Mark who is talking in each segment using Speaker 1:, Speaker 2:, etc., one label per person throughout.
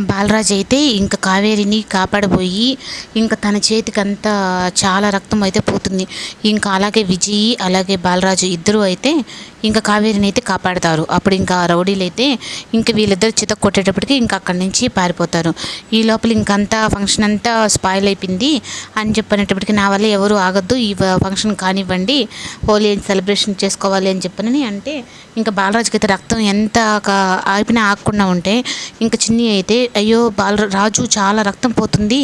Speaker 1: బాలరాజు అయితే ఇంకా కావేరిని కాపాడబోయి ఇంకా తన చేతికంతా చాలా రక్తం అయితే పోతుంది. ఇంకా అలాగే విజయ్ అలాగే బాలరాజు ఇద్దరు అయితే ఇంకా కావేరిని అయితే కాపాడతారు. అప్పుడు ఇంకా రౌడీలు అయితే ఇంక వీళ్ళిద్దరు చితక్ కొట్టేటప్పటికి ఇంకా అక్కడి నుంచి పారిపోతారు. ఈ లోపల ఇంకంతా ఫంక్షన్ అంతా స్పాయిల్ అయిపోయింది అని చెప్పనేటప్పటికి నా వల్ల ఎవరు ఆగద్దు, ఈ ఫంక్షన్ కానివ్వండి, హోలీ సెలబ్రేషన్ చేసుకోవాలి అని చెప్పనని అంటే ఇంకా బాలరాజుకి అయితే రక్తం ఎంత ఆపినా ఆగకుండా ఉంటే ఇంకా చిన్ని అయితే అయ్యో రాజు చాలా రక్తం పోతుంది,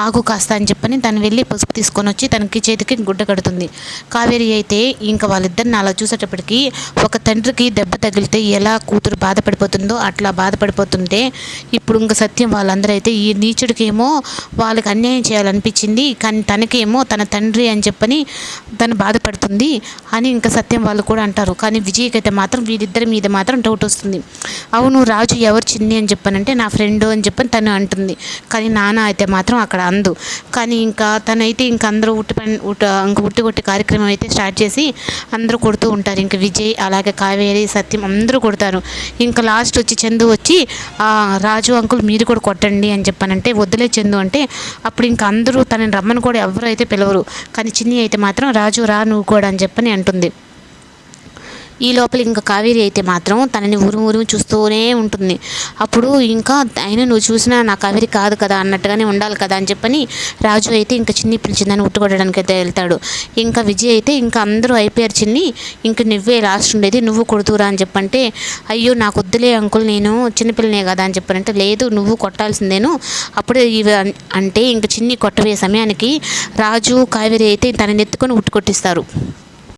Speaker 1: ఆగు కాస్త అని చెప్పని తను వెళ్ళి పసుపు తీసుకొని వచ్చి తనకి చేతికి గుడ్డ కడుతుంది. కావేరి అయితే ఇంకా వాళ్ళిద్దరిని అలా చూసేటప్పటికి ఒక తండ్రికి దెబ్బ తగిలితే ఎలా కూతురు బాధపడిపోతుందో అట్లా బాధపడిపోతుంటే ఇప్పుడు ఇంకా సత్యం వాళ్ళందరూ అయితే ఈ నీచుడికేమో వాళ్ళకి అన్యాయం చేయాలనిపించింది, కానీ తనకేమో తన తండ్రి అని చెప్పని తను బాధపడుతుంది అని ఇంకా సత్యం వాళ్ళు కూడా అంటారు. కానీ విజయ్కి అయితే మాత్రం వీళ్ళిద్దరి మీద మాత్రం డౌట్ వస్తుంది. అవును రాజు ఎవరు చిన్ని అని చెప్పానంటే నా ఫ్రెండ్ అని చెప్పని తను అంటుంది. కానీ నాన్న అయితే మాత్రం అక్కడ అందు. కానీ ఇంకా తనైతే ఇంకా అందరూ ఉట్టి కొట్టి కార్యక్రమం అయితే స్టార్ట్ చేసి అందరూ కొడుతూ ఉంటారు. ఇంకా విజయ్ అలాగే కావేరి సత్యం అందరూ కొడతారు. ఇంకా లాస్ట్ వచ్చి చందు వచ్చి రాజు అంకుల్ మీరు కూడా కొట్టండి అని చెప్పానంటే వద్దులే చందు అంటే అప్పుడు ఇంకా అందరూ తనని రమ్మని కూడా ఎవరు అయితే పిలవరు. కానీ చిన్ని అయితే మాత్రం రాజు రా నువ్వు కూడా అని చెప్పని అంటుంది. ఈ లోపల ఇంకా కావేరి అయితే మాత్రం తనని ఉరుము చూస్తూనే ఉంటుంది. అప్పుడు ఇంకా అయినా నువ్వు చూసినా నా కావేరి కాదు కదా అన్నట్టుగానే ఉండాలి కదా అని చెప్పని రాజు అయితే ఇంకా చిన్ని పిలిచిందని ఉట్టుకొట్టడానికి అయితే వెళ్తాడు. ఇంకా విజయ్ అయితే ఇంకా అందరూ అయిపోయారు చిన్ని, ఇంకా నువ్వే లాస్ట్ ఉండేది, నువ్వు కొడుతురా అని చెప్పంటే అయ్యో నాకు వద్దులే అంకుల్ నేను చిన్నపిల్లనే కదా అని చెప్పారంటే లేదు నువ్వు కొట్టాల్సిందేను. అప్పుడు అంటే ఇంకా చిన్ని కొట్టబోయే సమయానికి రాజు కావేరి అయితే తనని ఎత్తుకొని ఉట్టుకొట్టిస్తారు.